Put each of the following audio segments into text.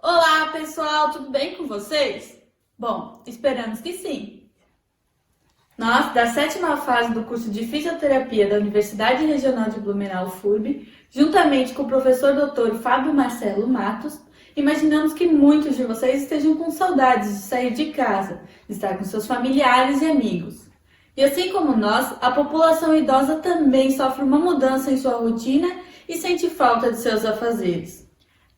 Olá, pessoal, tudo bem com vocês? Bom, esperamos que sim. Nós, da 7ª fase do curso de Fisioterapia da Universidade Regional de Blumenau, FURB, juntamente com o professor Dr. Fábio Marcelo Matos, imaginamos que muitos de vocês estejam com saudades de sair de casa, de estar com seus familiares e amigos. E assim como nós, a população idosa também sofre uma mudança em sua rotina e sente falta de seus afazeres.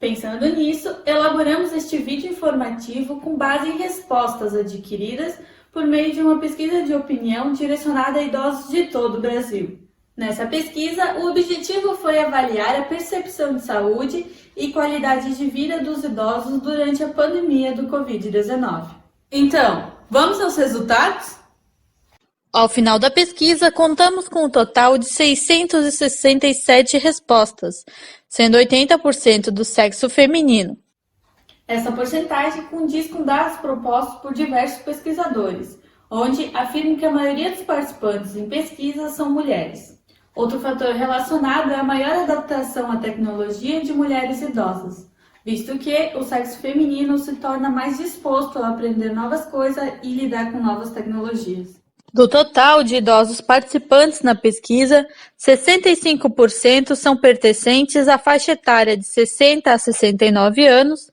Pensando nisso, elaboramos este vídeo informativo com base em respostas adquiridas por meio de uma pesquisa de opinião direcionada a idosos de todo o Brasil. Nessa pesquisa, o objetivo foi avaliar a percepção de saúde e qualidade de vida dos idosos durante a pandemia do Covid-19. Então, vamos aos resultados? Ao final da pesquisa, contamos com um total de 667 respostas, sendo 80% do sexo feminino. Essa porcentagem condiz com dados propostos por diversos pesquisadores, onde afirmam que a maioria dos participantes em pesquisas são mulheres. Outro fator relacionado é a maior adaptação à tecnologia de mulheres idosas, visto que o sexo feminino se torna mais disposto a aprender novas coisas e lidar com novas tecnologias. Do total de idosos participantes na pesquisa, 65% são pertencentes à faixa etária de 60 a 69 anos,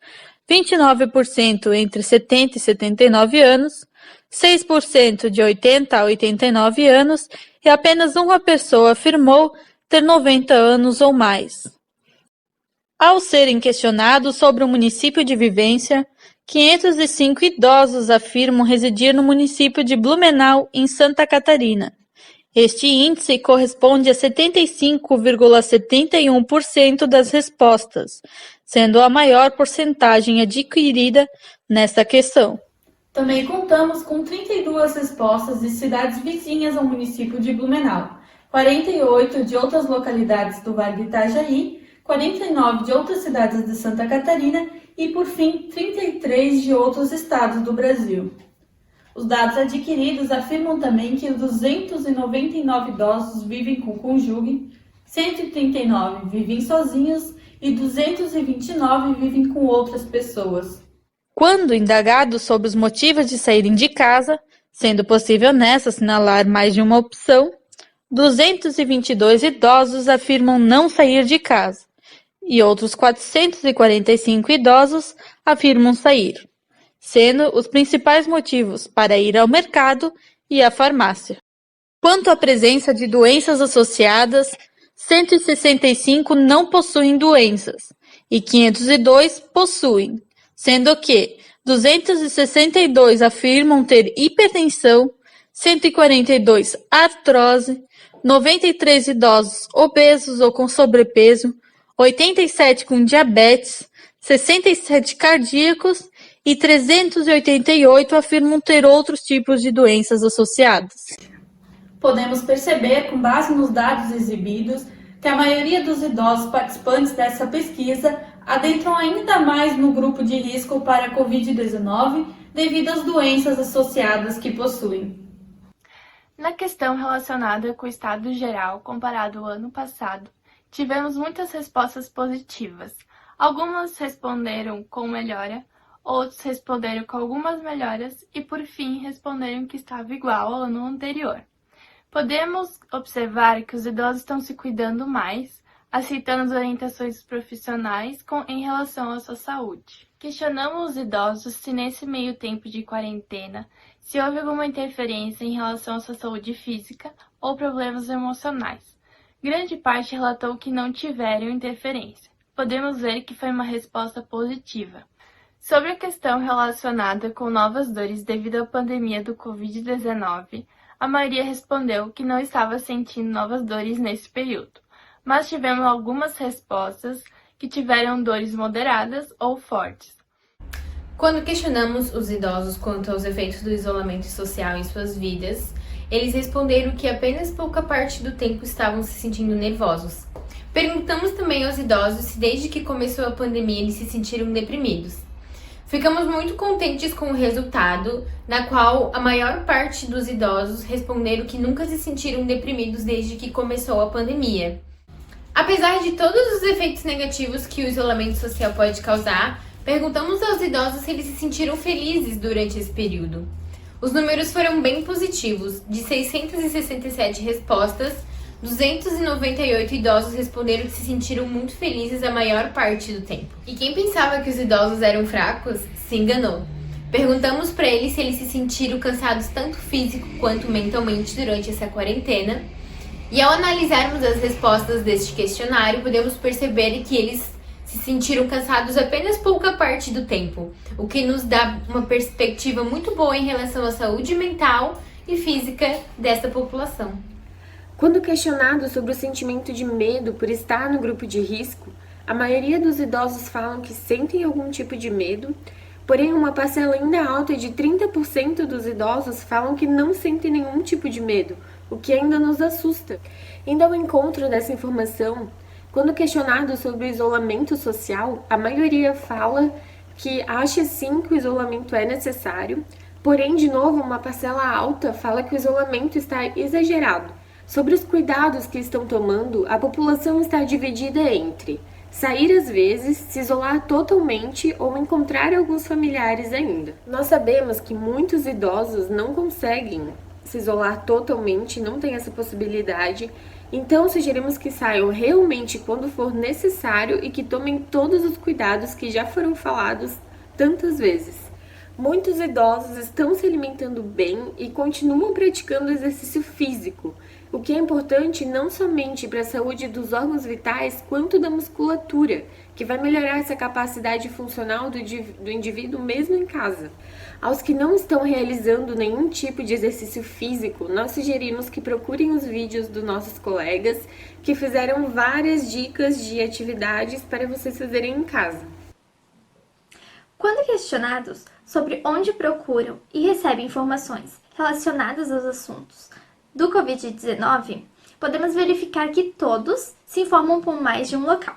29% entre 70 e 79 anos, 6% de 80 a 89 anos e apenas uma pessoa afirmou ter 90 anos ou mais. Ao serem questionados sobre o município de vivência, 505 idosos afirmam residir no município de Blumenau, em Santa Catarina. Este índice corresponde a 75,71% das respostas, sendo a maior porcentagem adquirida nesta questão. Também contamos com 32 respostas de cidades vizinhas ao município de Blumenau, 48 de outras localidades do Vale do Itajaí, 49 de outras cidades de Santa Catarina e, por fim, 33 de outros estados do Brasil. Os dados adquiridos afirmam também que 299 idosos vivem com cônjuge, 139 vivem sozinhos e 229 vivem com outras pessoas. Quando indagados sobre os motivos de saírem de casa, sendo possível nessa assinalar mais de uma opção, 222 idosos afirmam não sair de casa e outros 445 idosos afirmam sair, sendo os principais motivos para ir ao mercado e à farmácia. Quanto à presença de doenças associadas, 165 não possuem doenças e 502 possuem, sendo que 262 afirmam ter hipertensão, 142 artrose, 93 idosos obesos ou com sobrepeso, 87 com diabetes, 67 cardíacos e 388 afirmam ter outros tipos de doenças associadas. Podemos perceber, com base nos dados exibidos, que a maioria dos idosos participantes dessa pesquisa adentram ainda mais no grupo de risco para a Covid-19 devido às doenças associadas que possuem. Na questão relacionada com o estado geral comparado ao ano passado, tivemos muitas respostas positivas. Algumas responderam com melhora, outros responderam com algumas melhoras e, por fim, responderam que estava igual ao ano anterior. Podemos observar que os idosos estão se cuidando mais, aceitando as orientações dos profissionais em relação à sua saúde. Questionamos os idosos se nesse meio tempo de quarentena, se houve alguma interferência em relação à sua saúde física ou problemas emocionais. Grande parte relatou que não tiveram interferência. Podemos ver que foi uma resposta positiva. Sobre a questão relacionada com novas dores devido à pandemia do Covid-19, a maioria respondeu que não estava sentindo novas dores nesse período, mas tivemos algumas respostas que tiveram dores moderadas ou fortes. Quando questionamos os idosos quanto aos efeitos do isolamento social em suas vidas, eles responderam que apenas pouca parte do tempo estavam se sentindo nervosos. Perguntamos também aos idosos se desde que começou a pandemia eles se sentiram deprimidos. Ficamos muito contentes com o resultado, na qual a maior parte dos idosos responderam que nunca se sentiram deprimidos desde que começou a pandemia. Apesar de todos os efeitos negativos que o isolamento social pode causar, Perguntamos aos idosos se eles se sentiram felizes durante esse período. Os números foram bem positivos. De 667 respostas, 298 idosos responderam que se sentiram muito felizes a maior parte do tempo. E quem pensava que os idosos eram fracos, se enganou. Perguntamos para eles se eles se sentiram cansados tanto físico quanto mentalmente durante essa quarentena. E ao analisarmos as respostas deste questionário, podemos perceber que eles se sentiram cansados apenas pouca parte do tempo, o que nos dá uma perspectiva muito boa em relação à saúde mental e física desta população. Quando questionados sobre o sentimento de medo por estar no grupo de risco, a maioria dos idosos falam que sentem algum tipo de medo, porém uma parcela ainda alta de 30% dos idosos falam que não sentem nenhum tipo de medo, o que ainda nos assusta. Indo ao encontro dessa informação, quando questionado sobre o isolamento social, a maioria fala que acha sim que o isolamento é necessário, porém, de novo, uma parcela alta fala que o isolamento está exagerado. Sobre os cuidados que estão tomando, a população está dividida entre sair às vezes, se isolar totalmente ou encontrar alguns familiares ainda. Nós sabemos que muitos idosos não conseguem se isolar totalmente, não tem essa possibilidade. Então, sugerimos que saiam realmente quando for necessário e que tomem todos os cuidados que já foram falados tantas vezes. Muitos idosos estão se alimentando bem e continuam praticando exercício físico, o que é importante não somente para a saúde dos órgãos vitais, quanto da musculatura, que vai melhorar essa capacidade funcional do indivíduo mesmo em casa. Aos que não estão realizando nenhum tipo de exercício físico, nós sugerimos que procurem os vídeos dos nossos colegas que fizeram várias dicas de atividades para vocês fazerem em casa. Quando questionados sobre onde procuram e recebem informações relacionadas aos assuntos do Covid-19, podemos verificar que todos se informam por mais de um local.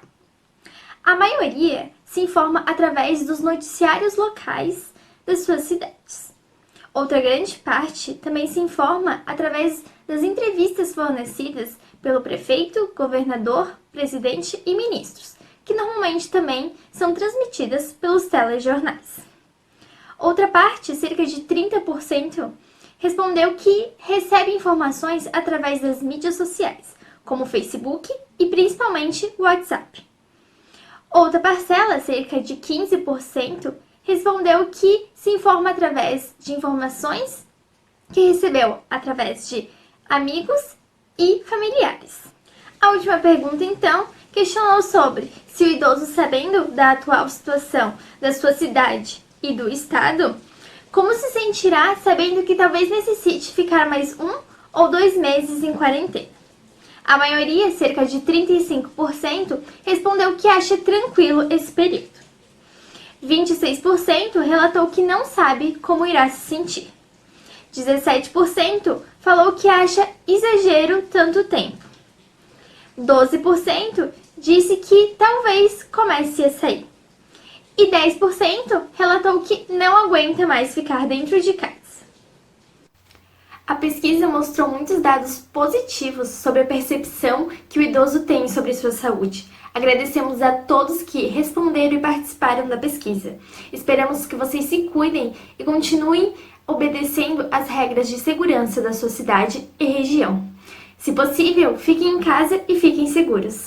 A maioria se informa através dos noticiários locais das suas cidades. Outra grande parte também se informa através das entrevistas fornecidas pelo prefeito, governador, presidente e ministros, que normalmente também são transmitidas pelos telejornais. Outra parte, cerca de 30%, respondeu que recebe informações através das mídias sociais, como o Facebook e principalmente o WhatsApp. Outra parcela, cerca de 15%, respondeu que se informa através de informações que recebeu através de amigos e familiares. A última pergunta, então, questionou sobre se o idoso, sabendo da atual situação da sua cidade e do estado, como se sentirá sabendo que talvez necessite ficar mais 1 ou 2 meses em quarentena. A maioria, cerca de 35%, respondeu que acha tranquilo esse período. 26% relatou que não sabe como irá se sentir. 17% falou que acha exagero tanto tempo. 12% disse que talvez comece a sair. E 10% relatou que não aguenta mais ficar dentro de casa. A pesquisa mostrou muitos dados positivos sobre a percepção que o idoso tem sobre sua saúde. Agradecemos a todos que responderam e participaram da pesquisa. Esperamos que vocês se cuidem e continuem obedecendo às regras de segurança da sua cidade e região. Se possível, fiquem em casa e fiquem seguros.